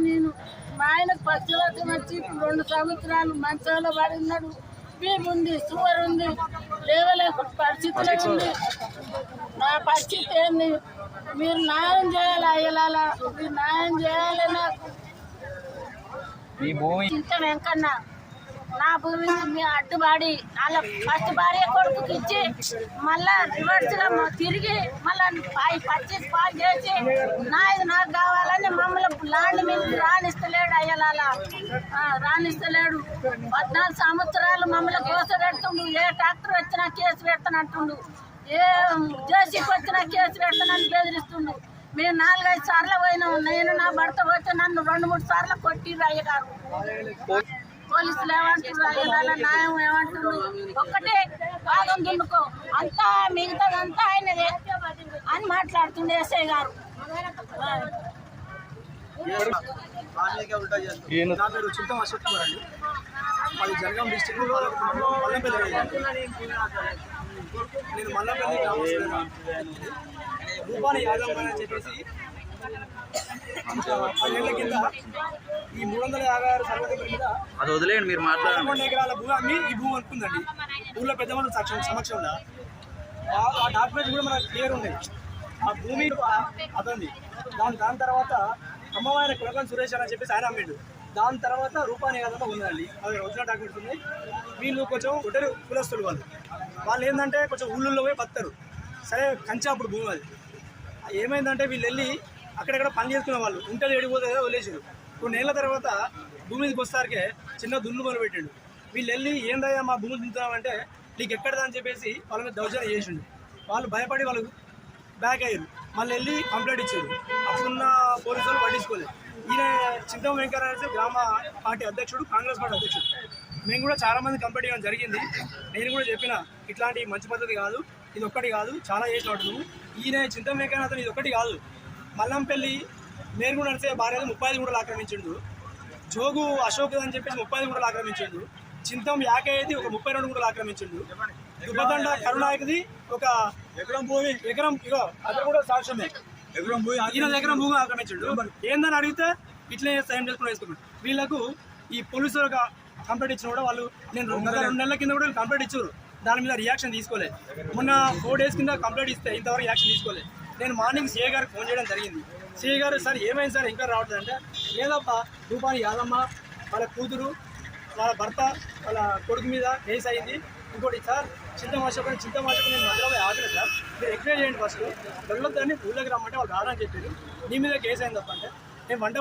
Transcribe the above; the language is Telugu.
నేను మా ఆయనకు పక్షవాతం వచ్చి 2 సంవత్సరాలు మంచాలో పడి ఉన్నాడు. బీపీ ఉంది, షుగర్ ఉంది, లేవలేకుండా పరిస్థితిలో ఉంది. నా పరిస్థితి ఏంది? మీరు న్యాయం చేయాలి. అయ్యలాలా మీరు న్యాయం చేయాలి. నాకు చింత వెంకన్న నా భూమి మీ అడ్డుబాడి వాళ్ళ ఫస్ట్ భార్య కొడుకుకి ఇచ్చి మళ్ళా రివర్స్ గా తిరిగి మళ్ళా 25 పాలు చేసి ఇది నాకు కావాలని మమ్మల్ని ల్యాండ్ మీద రాణిస్తలేడు. అయ్యలాలా రాణిస్తలేడు. 14 సంవత్సరాలు మమ్మల్ని కోస పెడుతుండు. ఏ ట్రాక్టర్ వచ్చినా కేసు పెడతానంటుండు. ఏ జేసీకి వచ్చినా కేసు పెడతానని బెదిరిస్తుండు. మేము 4-5 సార్లు పోయినాం. నేను నా భర్త పోతే నన్ను 2-3 సార్లు కొట్టిర్రు అయ్యగారు. పోలీసులు ఏమంటారు? అయ్యలాల న్యాయం ఏమంటారు? ఒక్కటే భాగం దున్నుకో, అంతా మిగతాదంతా ఆయనదే అని మాట్లాడుతుండే ఎస్ఐ గారు. నా పేరు చింతం అశోక్ కుమార్ అండి. మాది జనగాం డిస్ట్రిక్ట్ మల్లంపల్లి. నేను మల్లంపల్లి రూపాని యాదవ్ అని చెప్పేసి 10 ఏళ్ల కింద ఈ 356 సర్వే మీద అది వదిలేయండి, మీరు మాట్లాడండి. 11 ఎకరాల భూమి అమ్మి ఈ భూమి అనుకుందండి. ఊళ్ళో పెద్దవాళ్ళు సమక్షంలో ఆ డాక్యుమెంట్స్ కూడా మనకు క్లియర్ ఉన్నాయి. ఆ భూమి అతన్ని దాని తర్వాత అమ్మవారి కులకం సురేష్ అని చెప్పేసి ఆయన అమ్మిండు. దాని తర్వాత రూపాని యాదమ్మ ఉందండి. అది ఒరిజినల్ డాక్యుమెంట్స్ ఉన్నాయి. వీళ్ళు కొంచెం ఒంటరి కులస్తులు. వాళ్ళు ఏంటంటే కొంచెం ఊళ్ళల్లో పోయి బతారు. సరే కంచాపుడు భూమి అది. ఏమైందంటే వీళ్ళు వెళ్ళి అక్కడెక్కడ పని చేసుకునే వాళ్ళు ఉంటది ఏడిపోతే వదిలేసారు. 2 నెలల తర్వాత భూమి మీదకి వస్తారకే చిన్న దున్ను మొదలు పెట్టిండు. వీళ్ళు వెళ్ళి ఏందయ్యా మా భూమి దున్నుతామంటే నీకు ఎక్కడదా అని చెప్పేసి వాళ్ళ మీద దౌర్జన్యం చేసిండు. వాళ్ళు భయపడి వాళ్ళు బ్యాక్ అయ్యారు. మళ్ళీ వెళ్ళి కంప్లైంట్ ఇచ్చారు. అప్పుడున్న పోలీసు వాళ్ళు పట్టించుకోలేదు. ఈయన చింతం వెంకయ్య గ్రామ పార్టీ అధ్యక్షుడు, కాంగ్రెస్ పార్టీ అధ్యక్షుడు. మేము కూడా చాలా మంది కంప్లైంట్ ఇవ్వడం జరిగింది. నేను కూడా చెప్పిన ఇట్లాంటి మంచి పద్ధతి కాదు, ఇది ఒక్కటి కాదు, చాలా చేసినట్టు నువ్వు. ఈయన చింతం వెంకయ్య అతను ఇది ఒకటి కాదు, మల్లంపల్లి నేర్గుడు నడిచే భార్య 35 గుంటలు ఆక్రమించిండు. జోగు అశోక్ అని చెప్పేసి 35 గుంటలు ఆక్రమించిండు. చింతం యాకయ్యది ఒక 32 గుంటలు ఆక్రమించిండు. దుబ్బదండ కరుణాయకది ఒక ఎకరం ఇగో అతను కూడా సాక్ష్యమే. ఈయన ఎకరం భూమి ఆక్రమించిండు. ఏందని అడిగితే ఇట్లే సైన్ చేసుకుని వేసుకున్నాడు. వీళ్ళకు ఈ పోలీసులు కంప్లైంట్ ఇచ్చిన కూడా వాళ్ళు నేను 2 నెలల కింద కూడా కంప్లైంట్ ఇచ్చారు. దాని మీద రియాక్షన్ తీసుకోలేదు. మొన్న 4 డేస్ కింద కంప్లైంట్ ఇస్తే ఇంతవరకు రియాక్షన్ తీసుకోలేదు. నేను మార్నింగ్ సిఐ గారికి ఫోన్ చేయడం జరిగింది. సిఐ గారు సార్ ఏమైంది సార్ ఇంకా రావట్లేదు అంటే, లేదప్ప రూపాని యాదమ్మ వాళ్ళ కూతురు వాళ్ళ భర్త వాళ్ళ కొడుకు మీద కేసు అయింది. ఇంకోటి సార్ చింతమాషకు నేను మధ్యలో ఆగిన సార్ మీరు ఎంక్వైరీ చేయండి ఫస్ట్ వెళ్ళొద్దని ఊళ్ళోకి రమ్మంటే వాళ్ళు రావడానికి చెప్పారు. నీ మీద కేసు అయింది తప్ప అంటే నేను వంట